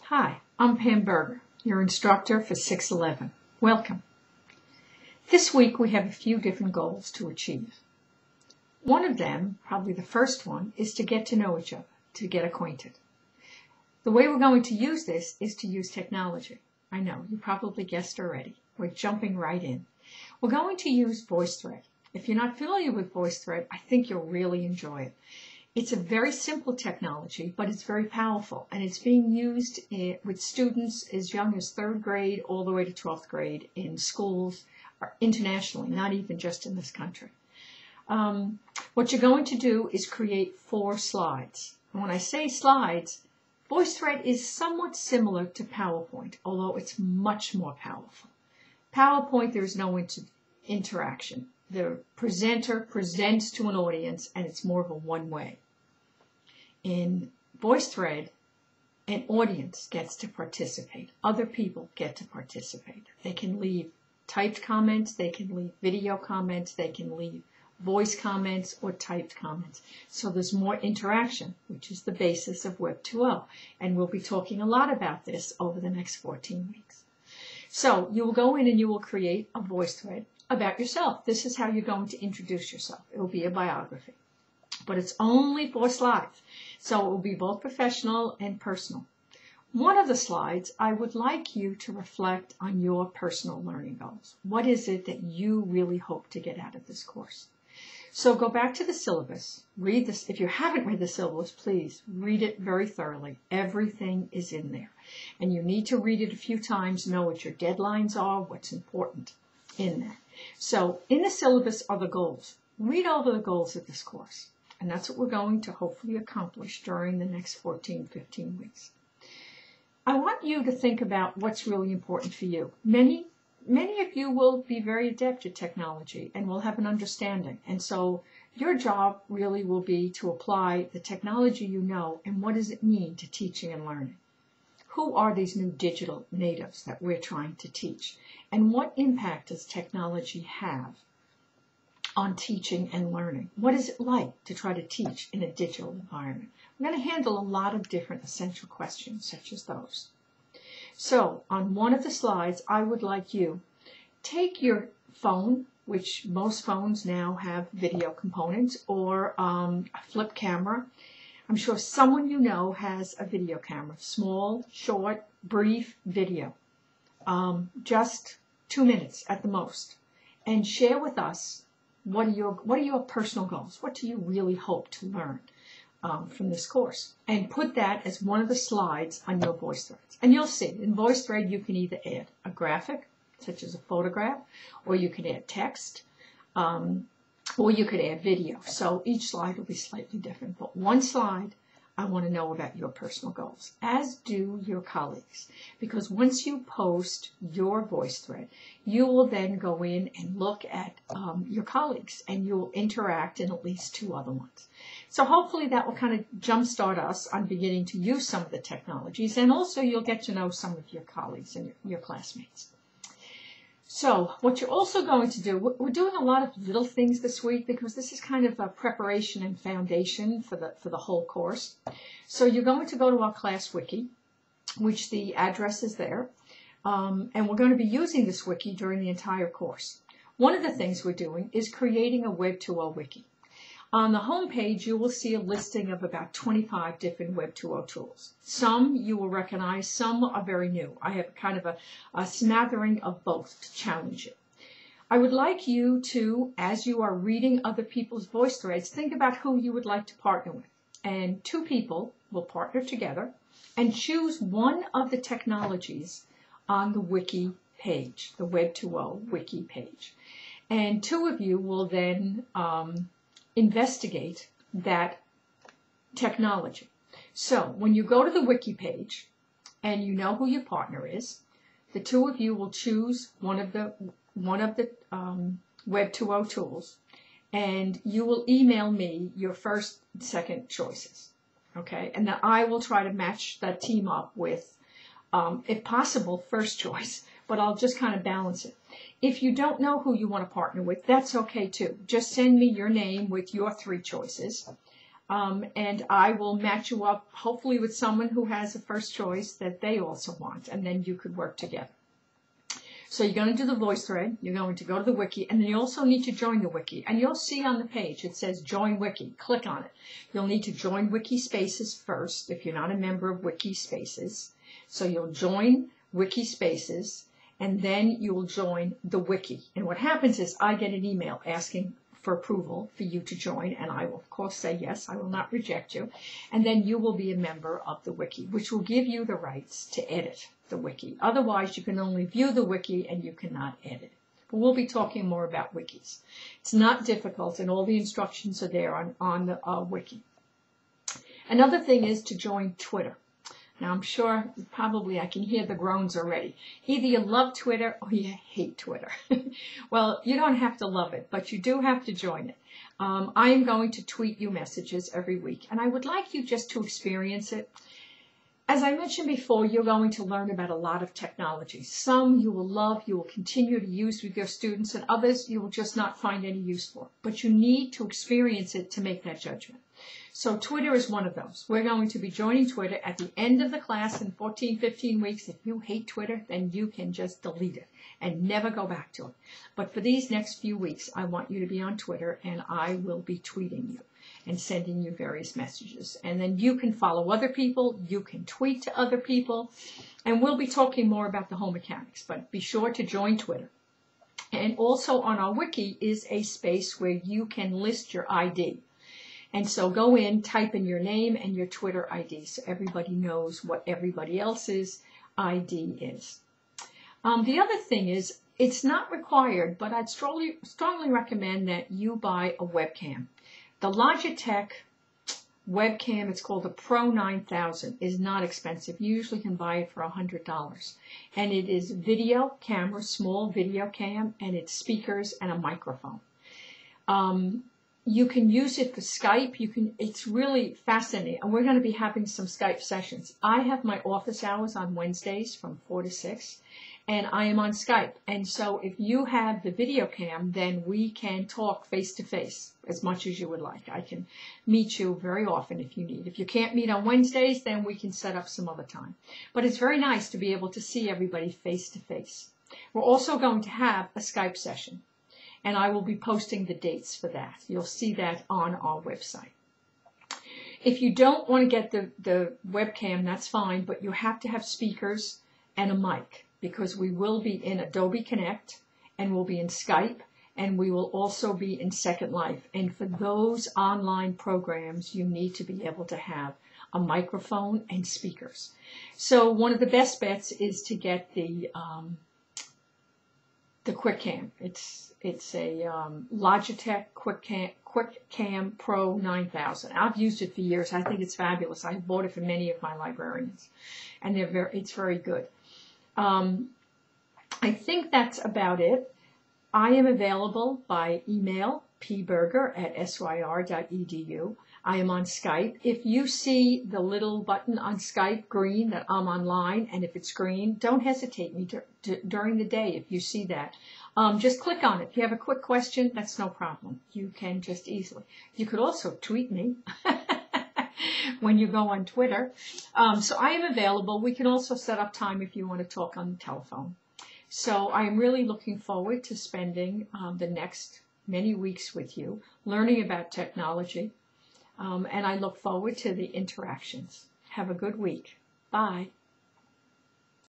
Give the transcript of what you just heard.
Hi, I'm Pam Berger, your instructor for Ist611. Welcome. This week we have a few different goals to achieve. One of them, probably the first one, is to get to know each other, to get acquainted. The way we're going to use this is to use technology. I know, you probably guessed already. We're jumping right in. We're going to use VoiceThread. If you're not familiar with VoiceThread, I think you'll really enjoy it. It's a very simple technology, but it's very powerful, and it's being used with students as young as 3rd grade all the way to 12th grade in schools internationally, not even just in this country. What you're going to do is create 4 slides. And when I say slides, VoiceThread is somewhat similar to PowerPoint, although it's much more powerful. PowerPoint, there's no interaction. The presenter presents to an audience, and it's more of a one-way. In VoiceThread, an audience gets to participate. Other people get to participate. They can leave typed comments, they can leave video comments, they can leave voice comments or typed comments. So there's more interaction, which is the basis of Web 2.0. And we'll be talking a lot about this over the next 14 weeks. So you will go in and you will create a VoiceThread about yourself. This is how you're going to introduce yourself. It will be a biography. But it's only 4 slides. So it will be both professional and personal. One of the slides, I would like you to reflect on your personal learning goals. What is it that you really hope to get out of this course? So go back to the syllabus. Read this. If you haven't read the syllabus, please read it very thoroughly. Everything is in there. And you need to read it a few times, know what your deadlines are, what's important in there. So in the syllabus are the goals. Read over the goals of this course. And that's what we're going to hopefully accomplish during the next 14, 15 weeks. I want you to think about what's really important for you. Many of you will be very adept at technology and will have an understanding. And so your job really will be to apply the technology you know and what does it mean to teaching and learning. Who are these new digital natives that we're trying to teach? And what impact does technology have on teaching and learning? What is it like to try to teach in a digital environment? I'm going to handle a lot of different essential questions such as those. So on one of the slides, I would like you take your phone, which most phones now have video components, or a flip camera. I'm sure someone you know has a video camera, small, short, brief video, just 2 minutes at the most, and share with us what are your personal goals? What do you really hope to learn from this course? And put that as one of the slides on your VoiceThreads. And you'll see, in VoiceThread, you can either add a graphic, such as a photograph, or you can add text, or you could add video. So each slide will be slightly different. But one slide, I want to know about your personal goals, as do your colleagues. Because once you post your VoiceThread, you will then go in and look at your colleagues, and you'll interact in at least 2 other ones. So hopefully that will kind of jumpstart us on beginning to use some of the technologies, and also you'll get to know some of your colleagues and your classmates. So what you're also going to do, we're doing a lot of little things this week because this is kind of a preparation and foundation for the whole course. So you're going to go to our class wiki, which the address is there, and we're going to be using this wiki during the entire course. One of the things we're doing is creating a Web 2.0 wiki. On the home page, you will see a listing of about 25 different Web 2.0 tools. Some you will recognize, some are very new. I have kind of a smattering of both to challenge you. I would like you to, as you are reading other people's VoiceThreads, think about who you would like to partner with. And 2 people will partner together and choose one of the technologies on the wiki page, the Web 2.0 wiki page. And 2 of you will then investigate that technology. So when you go to the wiki page and you know who your partner is, the 2 of you will choose one of the Web 2.0 tools, and you will email me your first and second choices. Okay, and then I will try to match that team up with, if possible, first choice, but I'll just kind of balance it. If you don't know who you want to partner with, that's okay too. Just send me your name with your 3 choices. and I will match you up, hopefully with someone who has a first choice that they also want, and then you could work together. So you're going to do the voice thread, you're going to go to the wiki, and then you also need to join the wiki. And you'll see on the page, it says join wiki. Click on it. You'll need to join Wiki Spaces first if you're not a member of Wiki Spaces. So you'll join Wiki Spaces, and then you will join the wiki. And what happens is I get an email asking for approval for you to join, and I will of course say yes, I will not reject you, and then you will be a member of the wiki, which will give you the rights to edit the wiki. Otherwise, you can only view the wiki and you cannot edit. But we'll be talking more about wikis. It's not difficult, and all the instructions are there on the wiki. Another thing is to join Twitter. Now, I'm sure probably I can hear the groans already. Either you love Twitter or you hate Twitter. Well, you don't have to love it, but you do have to join it. I am going to tweet you messages every week, and I would like you just to experience it. As I mentioned before, you're going to learn about a lot of technology. Some you will love, you will continue to use with your students, and others you will just not find any use for. But you need to experience it to make that judgment. So Twitter is one of those. We're going to be joining Twitter at the end of the class in 14, 15 weeks. If you hate Twitter, then you can just delete it and never go back to it. But for these next few weeks, I want you to be on Twitter, and I will be tweeting you and sending you various messages. And then you can follow other people, you can tweet to other people, and we'll be talking more about the home mechanics, but be sure to join Twitter. And also on our wiki is a space where you can list your ID. And so go in, type in your name and your Twitter ID so everybody knows what everybody else's ID is. The other thing is, it's not required, but I'd strongly recommend that you buy a webcam. The Logitech webcam, it's called the Pro 9000, is not expensive. You usually can buy it for $100. And it is video camera, small video cam, and it's speakers and a microphone. You can use it for Skype. It's really fascinating. And we're going to be having some Skype sessions. I have my office hours on Wednesdays from 4 to 6. And I am on Skype. And so if you have the video cam, then we can talk face-to-face as much as you would like. I can meet you very often if you need. If you can't meet on Wednesdays, then we can set up some other time. But it's very nice to be able to see everybody face-to-face. We're also going to have a Skype session, and I will be posting the dates for that. You'll see that on our website. If you don't want to get the webcam, that's fine, but you have to have speakers and a mic, because we will be in Adobe Connect, and we'll be in Skype, and we will also be in Second Life. And for those online programs, you need to be able to have a microphone and speakers. So one of the best bets is to get the QuickCam. It's a Logitech QuickCam Pro 9000. I've used it for years. I think it's fabulous. I bought it for many of my librarians, and it's very good. I think that's about it. I am available by email, pberger@syr.edu. I am on Skype. If you see the little button on Skype green that I'm online, and if it's green, don't hesitate during the day if you see that. Just click on it. If you have a quick question, that's no problem. You can just easily. You could also tweet me when you go on Twitter. So I am available. We can also set up time if you want to talk on the telephone. So I'm really looking forward to spending the next many weeks with you, learning about technology, and I look forward to the interactions. Have a good week. Bye.